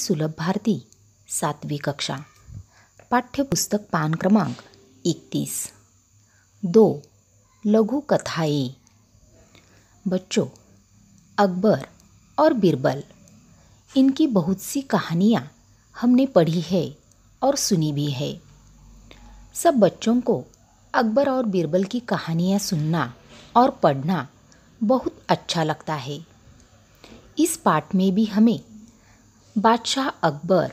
सुलभ भारती 7वी कक्षा पाठ्यपुस्तक पान क्रमांक 31 2 लघु कथाएँ। बच्चों, अकबर और बीरबल, इनकी बहुत सी कहानियाँ हमने पढ़ी है और सुनी भी है। सब बच्चों को अकबर और बीरबल की कहानियाँ सुनना और पढ़ना बहुत अच्छा लगता है। इस पाठ में भी हमें बादशाह अकबर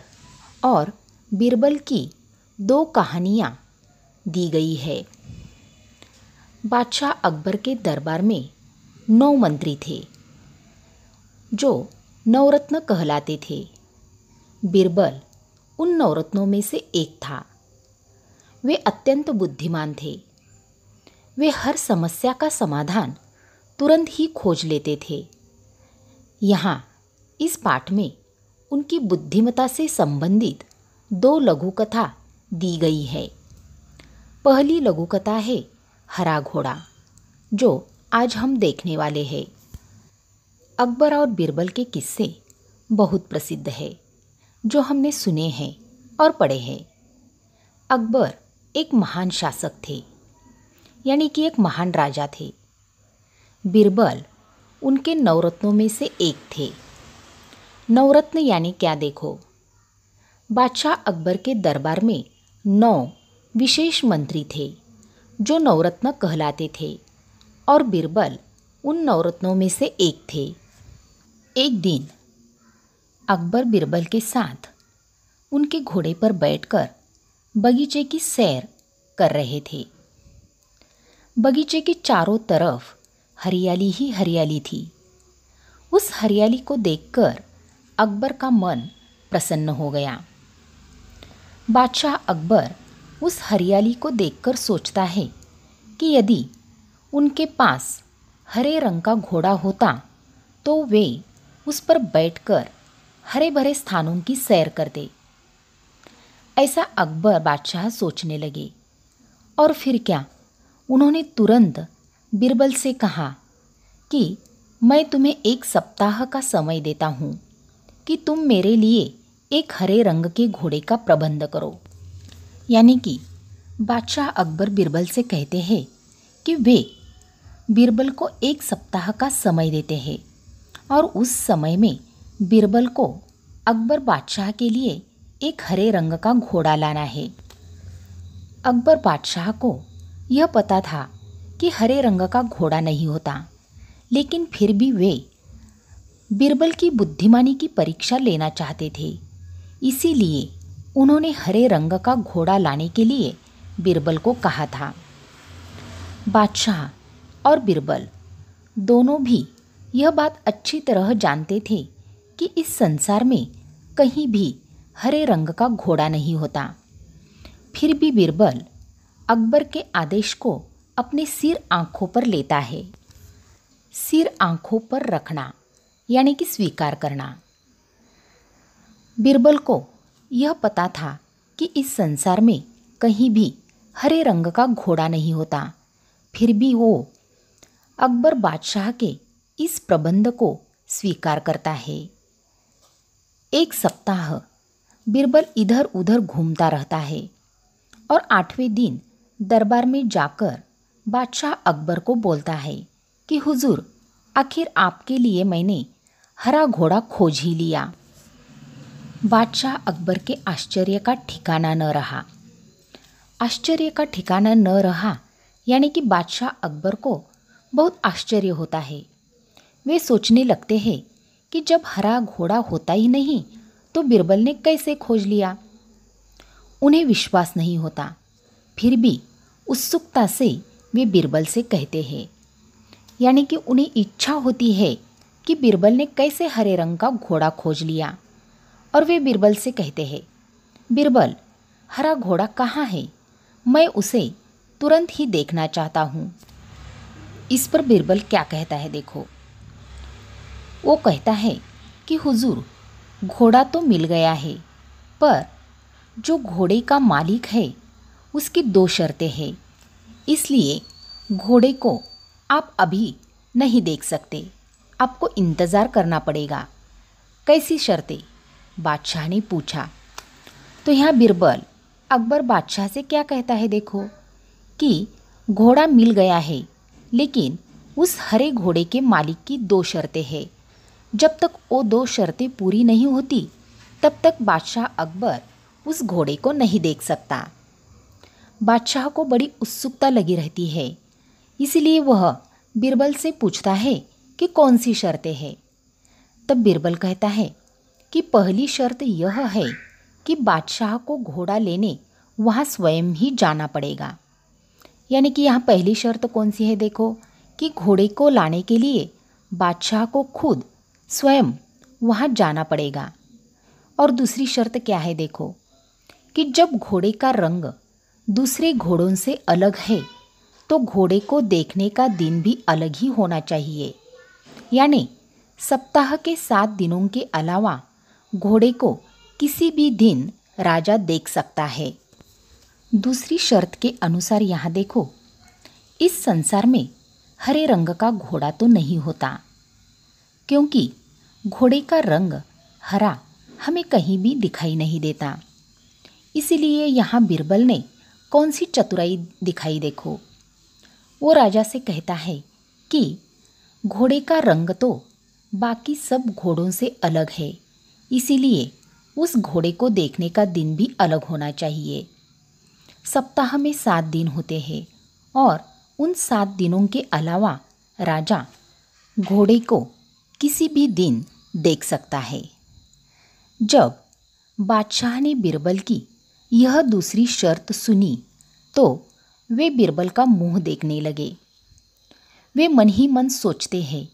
और बीरबल की 2 कहानियाँ दी गई है। बादशाह अकबर के दरबार में 9 मंत्री थे जो नवरत्न कहलाते थे। बीरबल उन नवरत्नों में से एक था। वे अत्यंत बुद्धिमान थे। वे हर समस्या का समाधान तुरंत ही खोज लेते थे। यहाँ इस पाठ में उनकी बुद्धिमत्ता से संबंधित 2 लघु कथा दी गई है। पहली लघु कथा है हरा घोड़ा, जो आज हम देखने वाले हैं। अकबर और बीरबल के किस्से बहुत प्रसिद्ध है, जो हमने सुने हैं और पढ़े हैं। अकबर एक महान शासक थे, यानी कि एक महान राजा थे। बीरबल उनके नवरत्नों में से एक थे। नवरत्न यानी क्या देखो। बादशाह अकबर के दरबार में 9 विशेष मंत्री थे जो नवरत्न कहलाते थे और बीरबल उन नवरत्नों में से एक थे। एक दिन अकबर बीरबल के साथ उनके घोड़े पर बैठकर बगीचे की सैर कर रहे थे। बगीचे के चारों तरफ हरियाली ही हरियाली थी। उस हरियाली को देखकर अकबर का मन प्रसन्न हो गया। बादशाह अकबर उस हरियाली को देखकर सोचता है कि यदि उनके पास हरे रंग का घोड़ा होता तो वे उस पर बैठकर हरे भरे स्थानों की सैर करते। ऐसा अकबर बादशाह सोचने लगे और फिर क्या, उन्होंने तुरंत बीरबल से कहा कि मैं तुम्हें 1 सप्ताह का समय देता हूँ कि तुम मेरे लिए एक हरे रंग के घोड़े का प्रबंध करो। यानी कि बादशाह अकबर बीरबल से कहते हैं कि वे बीरबल को 1 सप्ताह का समय देते हैं और उस समय में बीरबल को अकबर बादशाह के लिए एक हरे रंग का घोड़ा लाना है। अकबर बादशाह को यह पता था कि हरे रंग का घोड़ा नहीं होता, लेकिन फिर भी वे बीरबल की बुद्धिमानी की परीक्षा लेना चाहते थे। इसीलिए उन्होंने हरे रंग का घोड़ा लाने के लिए बीरबल को कहा था। बादशाह और बीरबल दोनों भी यह बात अच्छी तरह जानते थे कि इस संसार में कहीं भी हरे रंग का घोड़ा नहीं होता। फिर भी बीरबल अकबर के आदेश को अपने सिर आँखों पर लेता है। सिर आँखों पर रखना यानी कि स्वीकार करना। बीरबल को यह पता था कि इस संसार में कहीं भी हरे रंग का घोड़ा नहीं होता। फिर भी वो अकबर बादशाह के इस प्रबंध को स्वीकार करता है। 1 सप्ताह बीरबल इधर उधर घूमता रहता है और 8वें दिन दरबार में जाकर बादशाह अकबर को बोलता है कि हुजूर, आखिर आपके लिए मैंने हरा घोड़ा खोज ही लिया। बादशाह अकबर के आश्चर्य का ठिकाना न रहा। आश्चर्य का ठिकाना न रहा यानी कि बादशाह अकबर को बहुत आश्चर्य होता है। वे सोचने लगते हैं कि जब हरा घोड़ा होता ही नहीं तो बीरबल ने कैसे खोज लिया। उन्हें विश्वास नहीं होता। फिर भी उत्सुकता से वे बीरबल से कहते हैं, यानी कि उन्हें इच्छा होती है कि बीरबल ने कैसे हरे रंग का घोड़ा खोज लिया। और वे बीरबल से कहते हैं, बीरबल, हरा घोड़ा कहाँ है? मैं उसे तुरंत ही देखना चाहता हूँ। इस पर बीरबल क्या कहता है देखो। वो कहता है कि हुजूर, घोड़ा तो मिल गया है, पर जो घोड़े का मालिक है उसकी 2 शर्तें हैं। इसलिए घोड़े को आप अभी नहीं देख सकते, आपको इंतज़ार करना पड़ेगा। कैसी शर्तें? बादशाह ने पूछा। तो यहाँ बीरबल अकबर बादशाह से क्या कहता है देखो, कि घोड़ा मिल गया है, लेकिन उस हरे घोड़े के मालिक की 2 शर्तें हैं। जब तक वो 2 शर्तें पूरी नहीं होती तब तक बादशाह अकबर उस घोड़े को नहीं देख सकता। बादशाह को बड़ी उत्सुकता लगी रहती है, इसलिए वह बीरबल से पूछता है कि कौन सी शर्तें हैं। तब बीरबल कहता है कि पहली शर्त यह है कि बादशाह को घोड़ा लेने वहाँ स्वयं ही जाना पड़ेगा। यानी कि यहाँ पहली शर्त कौन सी है देखो, कि घोड़े को लाने के लिए बादशाह को खुद स्वयं वहाँ जाना पड़ेगा। और दूसरी शर्त क्या है देखो, कि जब घोड़े का रंग दूसरे घोड़ों से अलग है तो घोड़े को देखने का दिन भी अलग ही होना चाहिए। यानी सप्ताह के 7 दिनों के अलावा घोड़े को किसी भी दिन राजा देख सकता है। दूसरी शर्त के अनुसार यहाँ देखो, इस संसार में हरे रंग का घोड़ा तो नहीं होता, क्योंकि घोड़े का रंग हरा हमें कहीं भी दिखाई नहीं देता। इसीलिए यहाँ बीरबल ने कौन सी चतुराई दिखाई देखो, वो राजा से कहता है कि घोड़े का रंग तो बाकी सब घोड़ों से अलग है, इसीलिए उस घोड़े को देखने का दिन भी अलग होना चाहिए। सप्ताह में 7 दिन होते हैं और उन 7 दिनों के अलावा राजा घोड़े को किसी भी दिन देख सकता है। जब बादशाह ने बीरबल की यह दूसरी शर्त सुनी तो वे बीरबल का मुंह देखने लगे। वे मन ही मन सोचते हैं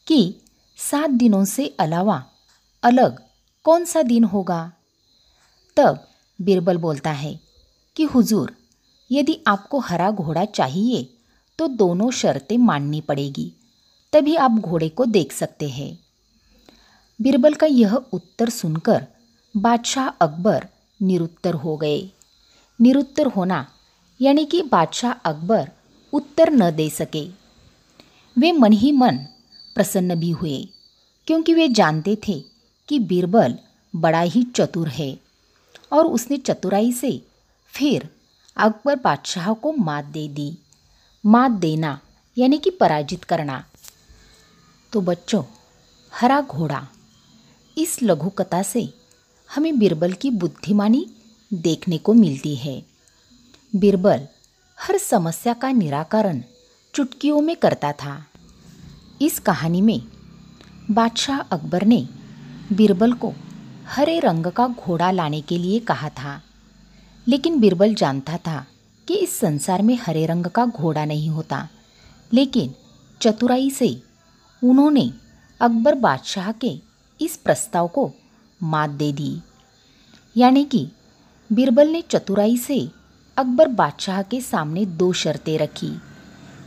कि 7 दिनों से अलावा अलग कौन सा दिन होगा। तब बीरबल बोलता है कि हुजूर, यदि आपको हरा घोड़ा चाहिए तो दोनों शर्तें माननी पड़ेगी, तभी आप घोड़े को देख सकते हैं। बीरबल का यह उत्तर सुनकर बादशाह अकबर निरुत्तर हो गए। निरुत्तर होना यानी कि बादशाह अकबर उत्तर न दे सके। वे मन ही मन प्रसन्न भी हुए, क्योंकि वे जानते थे कि बीरबल बड़ा ही चतुर है और उसने चतुराई से फिर अकबर बादशाह को मात दे दी। मात देना यानी कि पराजित करना। तो बच्चों, हरा घोड़ा, इस लघु कथा से हमें बीरबल की बुद्धिमानी देखने को मिलती है। बीरबल हर समस्या का निराकरण चुटकियों में करता था। इस कहानी में बादशाह अकबर ने बीरबल को हरे रंग का घोड़ा लाने के लिए कहा था, लेकिन बीरबल जानता था कि इस संसार में हरे रंग का घोड़ा नहीं होता। लेकिन चतुराई से उन्होंने अकबर बादशाह के इस प्रस्ताव को मात दे दी। यानी कि बीरबल ने चतुराई से अकबर बादशाह के सामने 2 शर्तें रखी,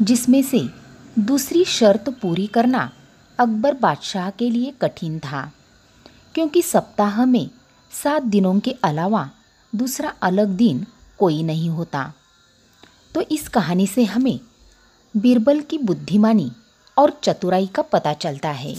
जिसमें से दूसरी शर्त पूरी करना अकबर बादशाह के लिए कठिन था, क्योंकि सप्ताह में 7 दिनों के अलावा दूसरा अलग दिन कोई नहीं होता। तो इस कहानी से हमें बीरबल की बुद्धिमानी और चतुराई का पता चलता है।